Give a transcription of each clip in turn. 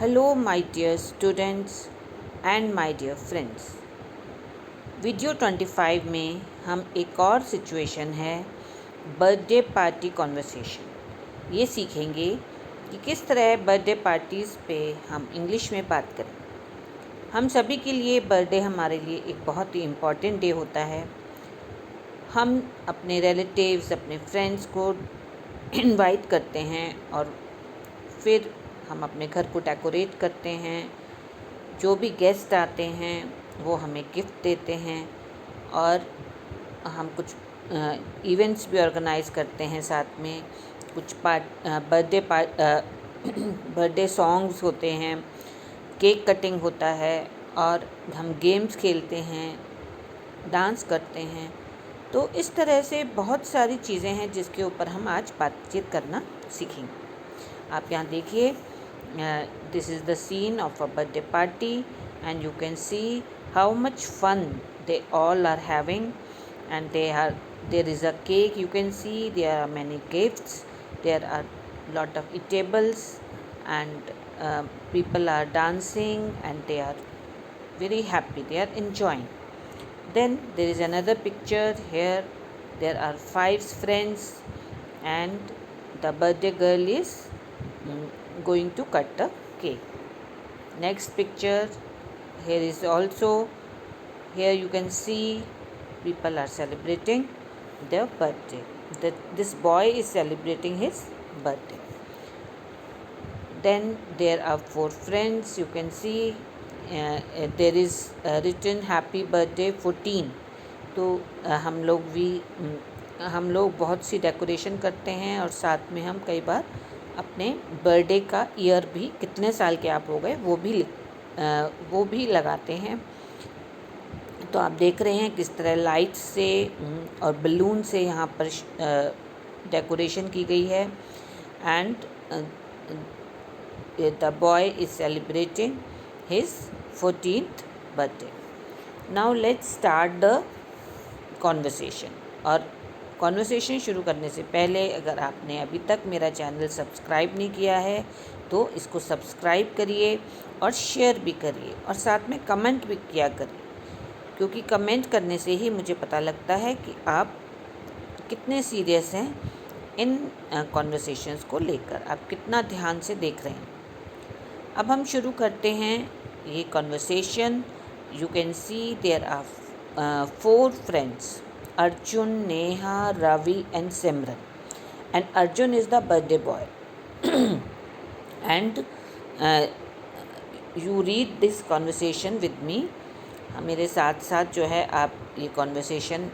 Hello, my dear students and my dear friends. Video 25 में हम एक और सिचुएशन है बर्थडे पार्टी कॉन्वर्सेशन ये सीखेंगे कि किस तरह बर्थडे पार्टीज़ पे हम इंग्लिश में बात करें। हम सभी के लिए बर्थडे हमारे लिए एक बहुत ही इम्पॉर्टेंट डे होता है। हम अपने रिलेटिव्स, अपने फ्रेंड्स को इनवाइट करते हैं और फिर हम अपने घर को डेकोरेट करते हैं। जो भी गेस्ट आते हैं वो हमें गिफ्ट देते हैं और हम कुछ इवेंट्स भी ऑर्गेनाइज़ करते हैं साथ में। कुछ बर्थडे सॉन्ग्स होते हैं, केक कटिंग होता है और हम गेम्स खेलते हैं, डांस करते हैं। तो इस तरह से बहुत सारी चीज़ें हैं जिसके ऊपर हम आज बातचीत करना सीखेंगे। आप यहाँ देखिए, this is the scene of a birthday party and you can see how much fun they all are having, and there is a cake, you can see there are many gifts, there are lot of eatables, and people are dancing and they are very happy, they are enjoying. Then there is another picture here. There are 5 friends and the birthday girl is going to cut the cake. Next picture, here is also, here you can see people are celebrating their birthday. This boy is celebrating his birthday. Then there are 4 friends, you can see there is written happy birthday 14. तो हम लोग बहुत सी decoration करते हैं और साथ में हम कई बार अपने बर्थडे का ईयर भी, कितने साल के आप हो गए, वो भी लगाते हैं। तो आप देख रहे हैं किस तरह लाइट से और बलून से यहाँ पर डेकोरेशन की गई है। And the boy is celebrating his 14th birthday. Now let's start the conversation. और कॉन्वर्सेशन शुरू करने से पहले अगर आपने अभी तक मेरा चैनल सब्सक्राइब नहीं किया है तो इसको सब्सक्राइब करिए और शेयर भी करिए और साथ में कमेंट भी किया करिए, क्योंकि कमेंट करने से ही मुझे पता लगता है कि आप कितने सीरियस हैं इन कॉन्वर्सेशंस को लेकर, आप कितना ध्यान से देख रहे हैं। अब हम शुरू करते हैं ये conversation. You can see there are 4 friends, Arjun, Neha, Ravi and Simran, and Arjun is the birthday boy. And you read this conversation with me. मेरे साथ साथ जो है आप ये कॉन्वर्सेशन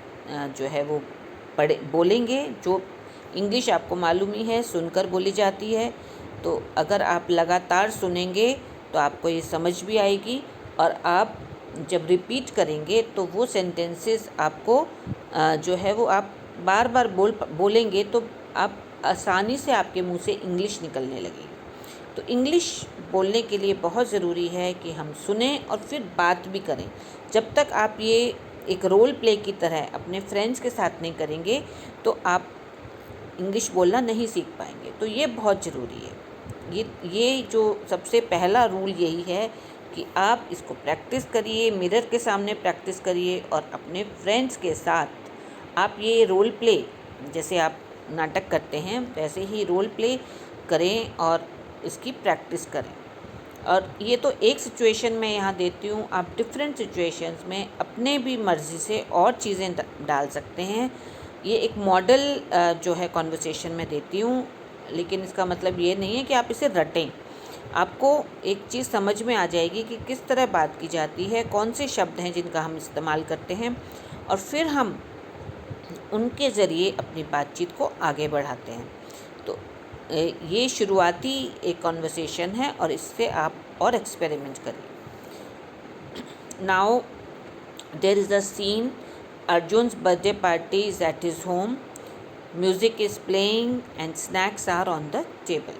जो है वो बोलेंगे। जो इंग्लिश आपको मालूम ही है, सुनकर बोली जाती है, तो अगर आप लगातार सुनेंगे तो आपको ये समझ भी आएगी और आप जब रिपीट करेंगे तो वो सेंटेंसेस आपको जो है वो आप बार बार बोलेंगे तो आप आसानी से आपके मुंह से इंग्लिश निकलने लगेगी। तो इंग्लिश बोलने के लिए बहुत ज़रूरी है कि हम सुने और फिर बात भी करें। जब तक आप ये एक रोल प्ले की तरह अपने फ्रेंड्स के साथ नहीं करेंगे तो आप इंग्लिश बोलना नहीं सीख पाएंगे। तो ये बहुत ज़रूरी है। ये जो सबसे पहला रूल यही है कि आप इसको प्रैक्टिस करिए, मिरर के सामने प्रैक्टिस करिए और अपने फ्रेंड्स के साथ आप ये रोल प्ले, जैसे आप नाटक करते हैं वैसे ही रोल प्ले करें और इसकी प्रैक्टिस करें। और ये तो एक सिचुएशन में यहाँ देती हूँ, आप डिफरेंट सिचुएशंस में अपने भी मर्ज़ी से और चीज़ें डाल सकते हैं। ये एक मॉडल जो है कॉन्वर्सेशन में देती हूँ, लेकिन इसका मतलब ये नहीं है कि आप इसे रटें। आपको एक चीज़ समझ में आ जाएगी कि किस तरह बात की जाती है, कौन से शब्द हैं जिनका हम इस्तेमाल करते हैं, और फिर हम उनके ज़रिए अपनी बातचीत को आगे बढ़ाते हैं। तो ये शुरुआती एक कॉन्वर्सेशन है और इससे आप और एक्सपेरिमेंट करिए। Now there is a scene, Arjun's birthday party is at his home, music is playing and snacks are on the table.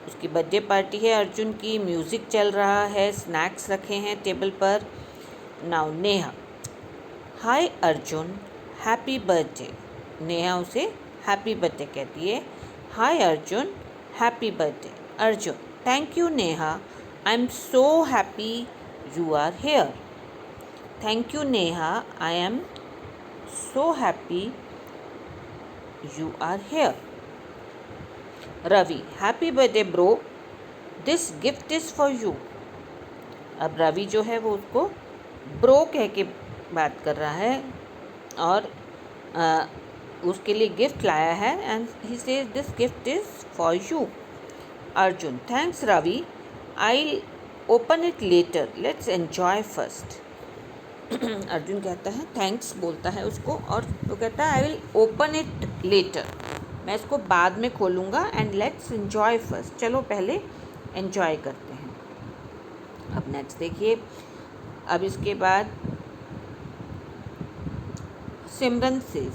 उसकी बर्थडे पार्टी है अर्जुन की, म्यूज़िक चल रहा है, स्नैक्स रखे हैं टेबल पर। Now Neha, hi Arjun, happy birthday. Neha उसे हैप्पी बर्थडे कहती है। Hi Arjun, happy birthday. Arjun, thank you Neha, I am so happy you are here. Thank you Neha. I am so happy you are here. Ravi, happy birthday bro, this gift is for you. अब रवि जो है वो उसको bro कह के बात कर रहा है और उसके लिए गिफ्ट लाया है and he says this gift is for you. Arjun, thanks Ravi, I open it later, let's enjoy first. Arjun कहता है, थैंक्स बोलता है उसको और वो कहता है I will open it letter, मैं इसको बाद में खोलूँगा एंड लेट्स एन्जॉय फर्स्ट, चलो पहले एन्जॉय करते हैं. अब नेक्स्ट देखिए. अब इसके बाद Simran says,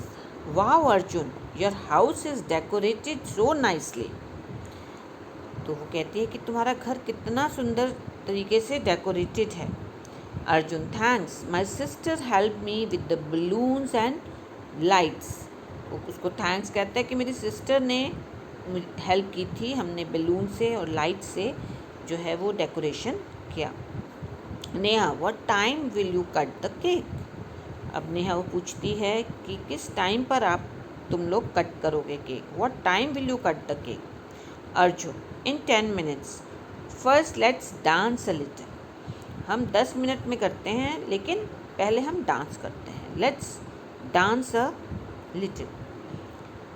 wow Arjun, your house is decorated so nicely. तो वो कहती है कि तुम्हारा घर कितना सुंदर तरीके से डेकोरेटेड है. Arjun, thanks, my sister help me with the balloons and lights. वो उसको थैंक्स कहता है कि मेरी सिस्टर ने हेल्प की थी, हमने बलून से और लाइट से जो है वो डेकोरेशन किया. Neha, what time will you cut the cake. अब नेहा वो पूछती है कि किस टाइम पर तुम लोग कट करोगे cake. What time will you cut the cake. Arjun, in 10 minutes. First let's dance a little. हम 10 मिनट में करते हैं लेकिन पहले हम डांस करते हैं. Let's dance a little.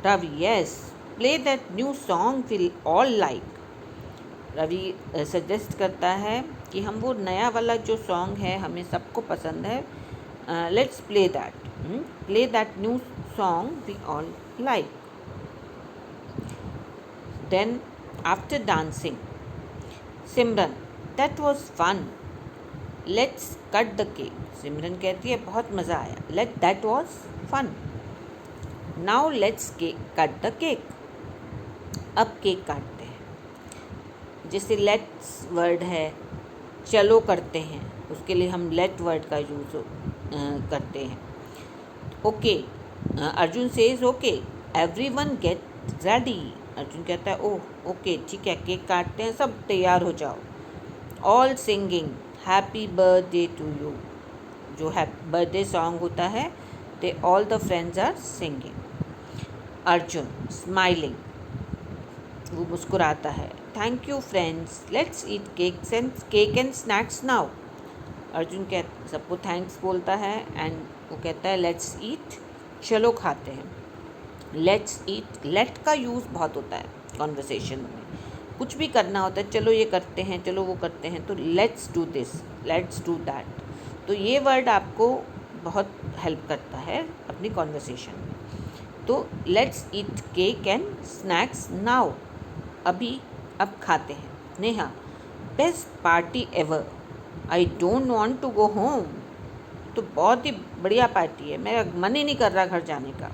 Ravi, yes, play that new song will all like. Ravi suggest करता है कि हम वो नया वाला जो सॉन्ग है हमें सबको पसंद है, let's play that new song we all like. Then after dancing, Simran, that was fun, let's cut the cake. Simran कहती है बहुत मज़ा आया, that was fun. Now let's cut the cake. अब केक काटते हैं. जैसे लेट्स वर्ड है, चलो करते हैं, उसके लिए हम लेट वर्ड का यूज़ करते हैं. Okay, Arjun says okay, everyone get ready. Arjun कहता है ओह ओके ठीक है, केक काटते हैं, सब तैयार हो जाओ. All singing happy birthday to you. जो बर्थडे सॉन्ग होता है they all the friends are singing. Arjun smiling, वो मुस्कुराता है. Thank you friends, let's eat cake and snacks now. Arjun सबको थैंक्स बोलता है एंड वो कहता है लेट्स ईट, चलो खाते हैं. लेट्स ईट, लेट का यूज़ बहुत होता है कॉन्वर्सेशन में. कुछ भी करना होता है, चलो ये करते हैं, चलो वो करते हैं, तो let's do this, let's do that. तो ये वर्ड आपको बहुत हेल्प करता है अपनी कॉन्वर्सेशन में. तो let's eat cake and snacks now, अब खाते हैं. Neha, best party ever, I don't want to go home. तो बहुत ही बढ़िया पार्टी है, मेरा मन ही नहीं कर रहा घर जाने का.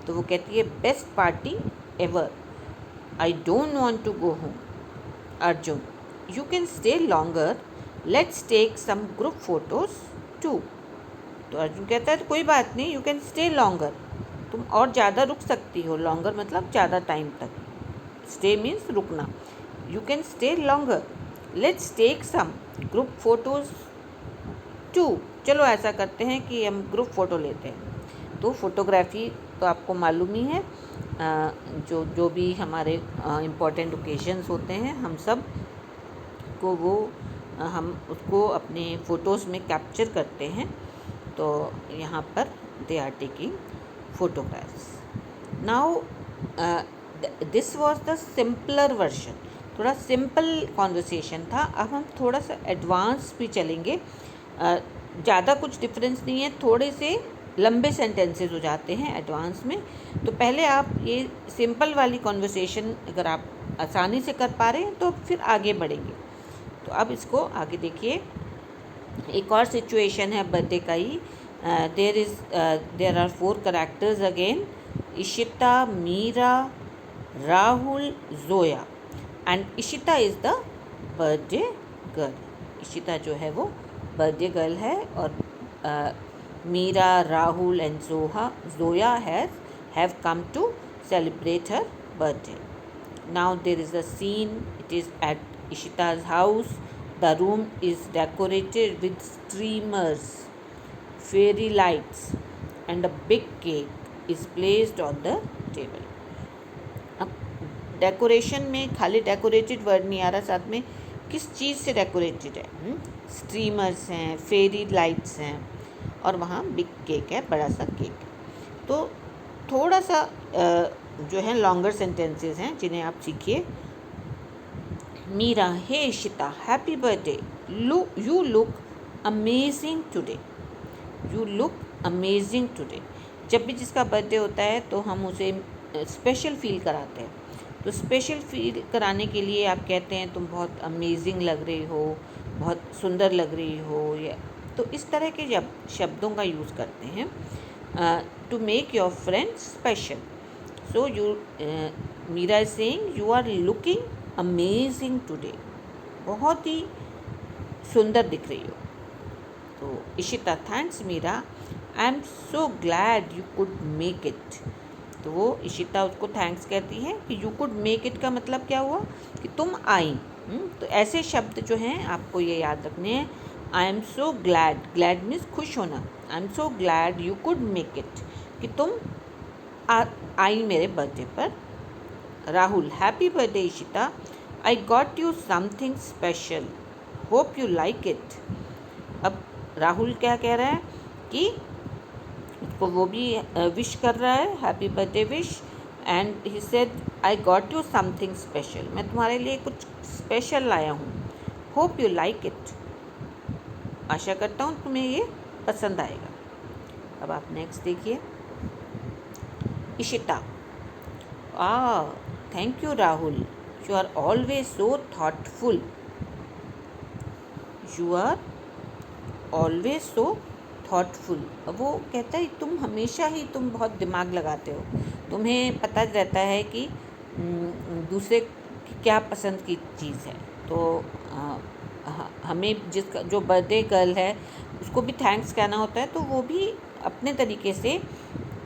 तो वो कहती है best party ever, I don't want to go home. Arjun, you can stay longer, let's take some group photos too. तो अर्जुन कहता है तो कोई बात नहीं, यू कैन स्टे लॉन्गर, तुम और ज़्यादा रुक सकती हो. लॉन्गर मतलब ज़्यादा टाइम तक, स्टे मीन्स रुकना. You can stay longer, let's take some group photos too. चलो ऐसा करते हैं कि हम ग्रुप फ़ोटो लेते हैं. तो फोटोग्राफी तो आपको मालूम ही है, जो भी हमारे इम्पोर्टेंट ओकेजन्स होते हैं हम सब को हम उसको अपने फ़ोटोज़ में कैप्चर करते हैं. तो यहाँ पर they are taking photographs. Now this was the simpler version. थोड़ा सिंपल कॉन्वर्सेशन था. अब हम थोड़ा सा एडवांस भी चलेंगे. ज़्यादा कुछ डिफरेंस नहीं है, थोड़े से लंबे सेंटेंसेस हो जाते हैं एडवांस में. तो पहले आप ये सिंपल वाली कॉन्वर्सेशन अगर आप आसानी से कर पा रहे हैं तो फिर आगे बढ़ेंगे. तो अब इसको आगे देखिए. एक और सिचुएशन है बर्थडे का ही. There are 4 characters again, Ishita, Meera, Rahul, Zoya. And Ishita is the birthday girl. Ishita जो है वो बर्थडे गर्ल है और Meera, Rahul and Zoya have come to celebrate her birthday. Now there is a scene, it is at Ishita's house the room is decorated with streamers, fairy lights and a big cake is placed on the table. अब decoration में खाली decorated word नहीं आ रहा, साथ में किस चीज़ से decorated है। स्ट्रीमर्स हैं, फेरी लाइट्स हैं और वहाँ बिग केक है, बड़ा सा केक। तो थोड़ा सा जो है लॉन्गर सेंटेंसेस हैं जिन्हें आप सीखिए। Meera, hey Ishita, happy birthday, you look amazing today. You look amazing today. जब भी जिसका बर्थडे होता है तो हम उसे स्पेशल फील कराते हैं। तो स्पेशल फील कराने के लिए आप कहते हैं तुम बहुत अमेजिंग लग रही हो, बहुत सुंदर लग रही हो, या तो इस तरह के जब शब्दों का यूज़ करते हैं to make your friend special. So you Meera is saying you are looking amazing today, बहुत ही सुंदर दिख रही हो। तो Ishita, thanks Meera, I am so glad you could make it. तो वो इशिता उसको थैंक्स कहती है कि यू कुड मेक इट का मतलब क्या हुआ कि तुम आई। तो ऐसे शब्द जो हैं आपको ये याद रखने हैं। आई am so glad, glad means खुश होना। आई am so glad you could make it, कि तुम आई मेरे बर्थडे पर। Rahul, happy birthday Ishita, I got you something special, hope you like it. अब राहुल क्या कह रहा है कि उसको वो भी विश कर रहा है, happy birthday wish, and he said I got you something special, मैं तुम्हारे लिए कुछ स्पेशल लाया हूँ, होप यू लाइक इट, आशा करता हूँ तुम्हें ये पसंद आएगा। अब आप नेक्स्ट देखिए। Ishita, thank you Rahul, you are always so thoughtful, you are always so thoughtful. अब वो कहता है तुम हमेशा ही तुम बहुत दिमाग लगाते हो, तुम्हें पता रहता है कि दूसरे की क्या पसंद की चीज़ है। तो हमें जिसका जो बर्थडे गर्ल है उसको भी थैंक्स कहना होता है, तो वो भी अपने तरीके से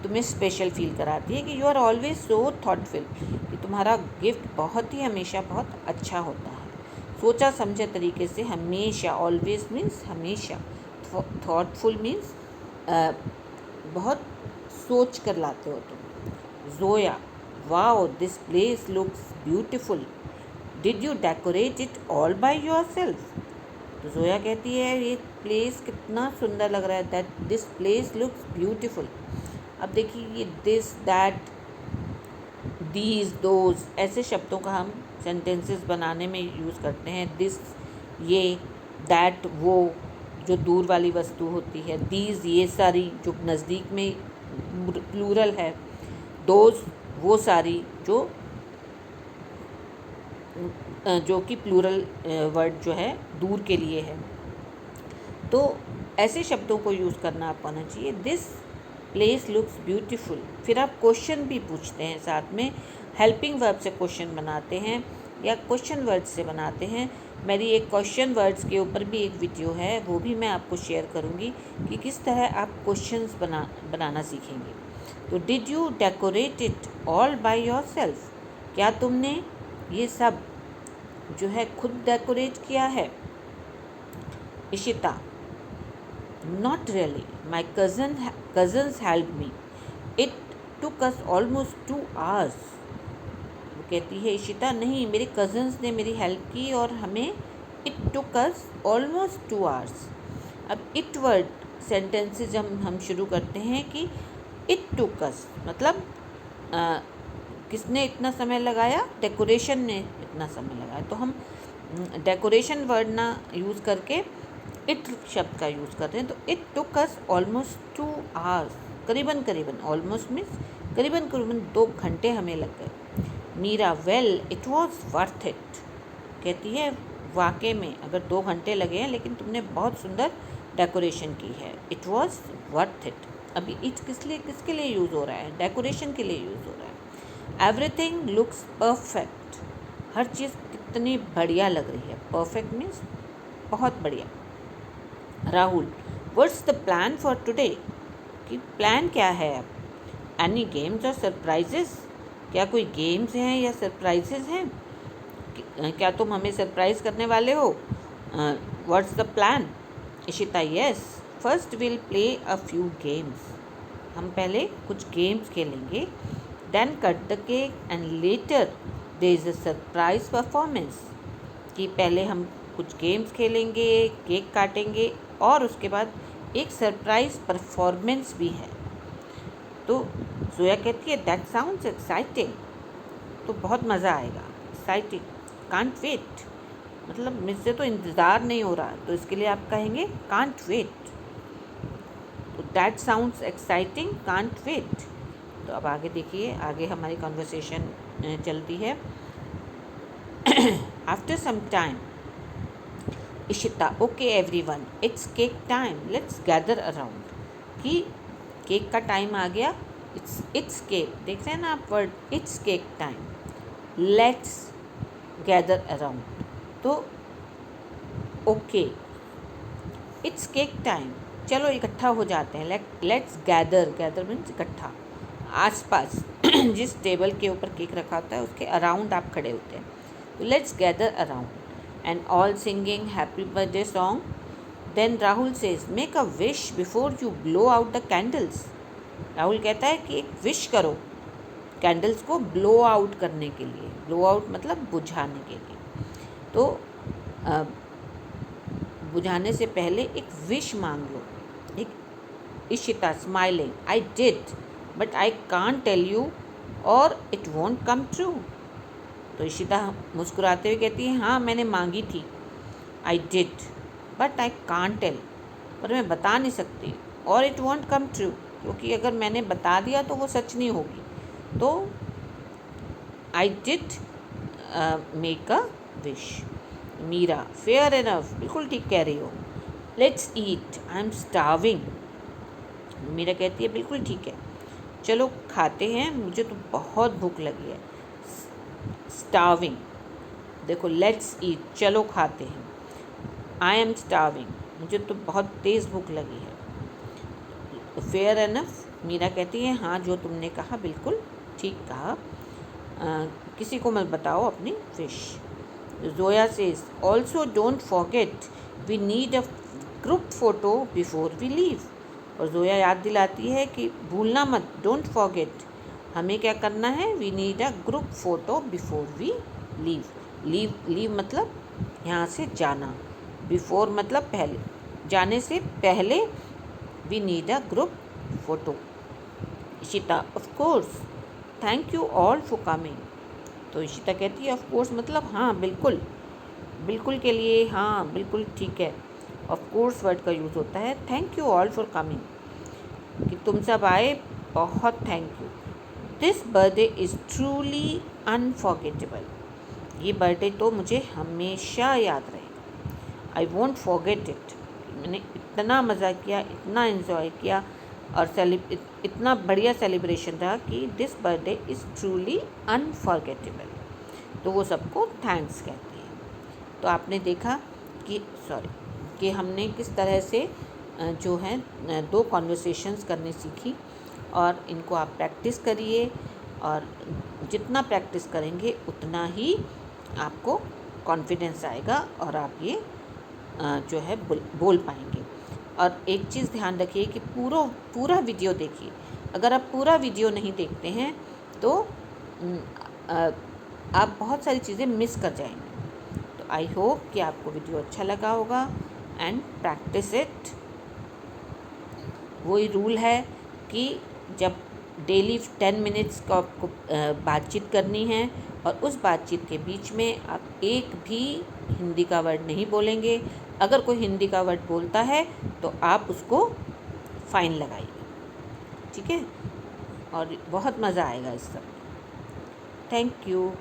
तुम्हें स्पेशल फील कराती है कि you are always so thoughtful, कि तुम्हारा गिफ्ट बहुत ही हमेशा बहुत अच्छा होता है, सोचा समझे तरीके से हमेशा। ऑलवेज मीन्स हमेशा, थॉटफुल मीन्स बहुत सोच कर लाते हो तुम। Zoya, wow this place looks beautiful, did you decorate it all by yourself. तो जोया कहती है ये प्लेस कितना सुंदर लग रहा है, that this place looks beautiful. अब देखिए ये दिस, दैट, दीज, दोज ऐसे शब्दों का हम सेंटेंसेस बनाने में यूज़ करते हैं। दिस ये, दैट वो जो दूर वाली वस्तु होती है, दीज ये सारी जो नज़दीक में प्लूरल है, दोज वो सारी जो कि प्लूरल वर्ड जो है दूर के लिए है। तो ऐसे शब्दों को यूज़ करना आपको आना चाहिए। This place looks beautiful. फिर आप क्वेश्चन भी पूछते हैं साथ में, हेल्पिंग वर्ब से क्वेश्चन बनाते हैं या क्वेश्चन वर्ड्स से बनाते हैं। मेरी एक क्वेश्चन वर्ड्स के ऊपर भी एक वीडियो है, वो भी मैं आपको शेयर करूँगी कि किस तरह आप क्वेश्चंस बनाना सीखेंगे। तो did you decorate it all by yourself, क्या तुमने ये सब जो है खुद डेकोरेट किया है। Ishita, not really, my cousins help me, it took us almost 2 hours। वो कहती है इशिता, नहीं मेरे कज़न्स ने मेरी हेल्प की और हमें it took us almost 2 hours। अब इट वर्ड सेंटेंसेज हम शुरू करते हैं कि इट टुक अस मतलब किसने इतना समय लगाया, डेकोरेशन ने इतना समय लगाया। तो हम डेकोरेशन वर्ड ना यूज़ करके इट शब्द का यूज़ करते हैं। तो it took us almost 2 hours, करीबन करीबन, ऑलमोस्ट मीन्स करीबन करीबन 2 घंटे हमें लग गए। Meera, well it was worth it, कहती है वाकई में अगर 2 घंटे लगे हैं लेकिन तुमने बहुत सुंदर डेकोरेशन की है, इट वॉज वर्थ इट। अभी इट किसके लिए यूज़ हो रहा है, डेकोरेशन के लिए यूज़ हो रहा है। एवरीथिंग लुक्स परफेक्ट, हर चीज़ कितनी बढ़िया लग रही है, परफेक्ट मीन्स बहुत बढ़िया। Rahul, what's the plan for today, कि प्लान क्या है अब। एनी गेम्स और सरप्राइजेस, क्या कोई गेम्स हैं या सरप्राइजेस हैं, क्या तुम हमें सरप्राइज़ करने वाले हो। What's the plan? Ishita, yes, first will play a few games. हम पहले कुछ गेम्स खेलेंगे। Then cut the cake and later there is a surprise performance. कि पहले हम कुछ गेम्स खेलेंगे, केक काटेंगे और उसके बाद एक सरप्राइज परफॉर्मेंस भी है। तो जोया कहती है दैट साउंड्स एक्साइटिंग। तो बहुत मज़ा आएगा। एक्साइटिंग, कांट वेट, मतलब मुझसे तो इंतज़ार नहीं हो रहा, तो इसके लिए आप कहेंगे कांट वेट। तो that sounds exciting, can't wait. तो अब आगे देखिए, आगे हमारी कॉन्वर्सेशन चलती है। After some time, Ishita, okay everyone, it's cake time, let's gather around. कि केक का टाइम आ गया। इट्स केक, देख रहे हैं ना आप word, it's cake time, let's gather around. तो ओके, इट्स केक टाइम, चलो इकट्ठा हो जाते हैं। लेट्स गैदर, गैदर मीन्स इकट्ठा, आसपास जिस टेबल के ऊपर केक रखा होता है उसके अराउंड आप खड़े होते हैं। तो let's gather around and all singing happy birthday song. Then Rahul says make a wish before you blow out the candles. Rahul कहता है कि एक विश करो कैंडल्स को ब्लो आउट करने के लिए। ब्लो आउट मतलब बुझाने के लिए। तो बुझाने से पहले एक विश मांग लो। एक Ishita smiling, I did but I can't tell you और इट वोंट कम ट्रू। तो इशिता मुस्कुराते हुए कहती है हाँ मैंने मांगी थी, I did but I can't tell, पर मैं बता नहीं सकती, और इट वोंट कम ट्रू, क्योंकि अगर मैंने बता दिया तो वो सच नहीं होगी। तो I did make a wish. Meera, fair enough, बिल्कुल ठीक कह रही हो। Let's eat, I am starving. Meera कहती है बिल्कुल ठीक है, चलो खाते हैं, मुझे तो बहुत भूख लगी है। स्टार्विंग, देखो लेट्स ईट, चलो खाते हैं। आई एम स्टार्विंग, मुझे तो बहुत तेज़ भूख लगी है। फेयर इनफ, मीरा कहती है हाँ जो तुमने कहा बिल्कुल ठीक कहा, किसी को मत बताओ अपनी wish. Zoya says also don't forget we need a group photo before we leave. और जोया याद दिलाती है कि भूलना मत, डोंट फॉरगेट, हमें क्या करना है, we need a group photo before we leave. Leave मतलब यहाँ से जाना, बिफोर मतलब पहले, जाने से पहले we need a group photo. Ishita, of course, thank you all for coming. तो इशिता कहती है ऑफ कोर्स मतलब हाँ बिल्कुल, बिल्कुल के लिए हाँ बिल्कुल ठीक है। ऑफ कोर्स वर्ड का यूज़ होता है। Thank you all for coming, कि तुम सब आए, बहुत thank you. This birthday is truly unforgettable, ये बर्थडे तो मुझे हमेशा याद रहेगा। आई वोंट फॉरगेट इट, मैंने इतना मज़ा किया, इतना इन्जॉय किया और इतना बढ़िया सेलिब्रेशन रहा कि this birthday is truly unforgettable. तो वो सबको थैंक्स कहते हैं। तो आपने देखा कि हमने किस तरह से जो है 2 कॉन्वर्सेशंस करनी सीखी, और इनको आप प्रैक्टिस करिए, और जितना प्रैक्टिस करेंगे उतना ही आपको कॉन्फिडेंस आएगा और आप ये जो है बोल पाएंगे। और एक चीज़ ध्यान रखिए कि पूरा वीडियो देखिए। अगर आप पूरा वीडियो नहीं देखते हैं तो आप बहुत सारी चीज़ें मिस कर जाएंगे। तो आई होप कि आपको वीडियो अच्छा लगा होगा एंड प्रैक्टिस इट। वही रूल है कि जब डेली 10 मिनट्स का आपको बातचीत करनी है, और उस बातचीत के बीच में आप एक भी हिंदी का वर्ड नहीं बोलेंगे। अगर कोई हिंदी का वर्ड बोलता है तो आप उसको फ़ाइन लगाइए, ठीक है। और बहुत मज़ा आएगा इस सब। Thank you.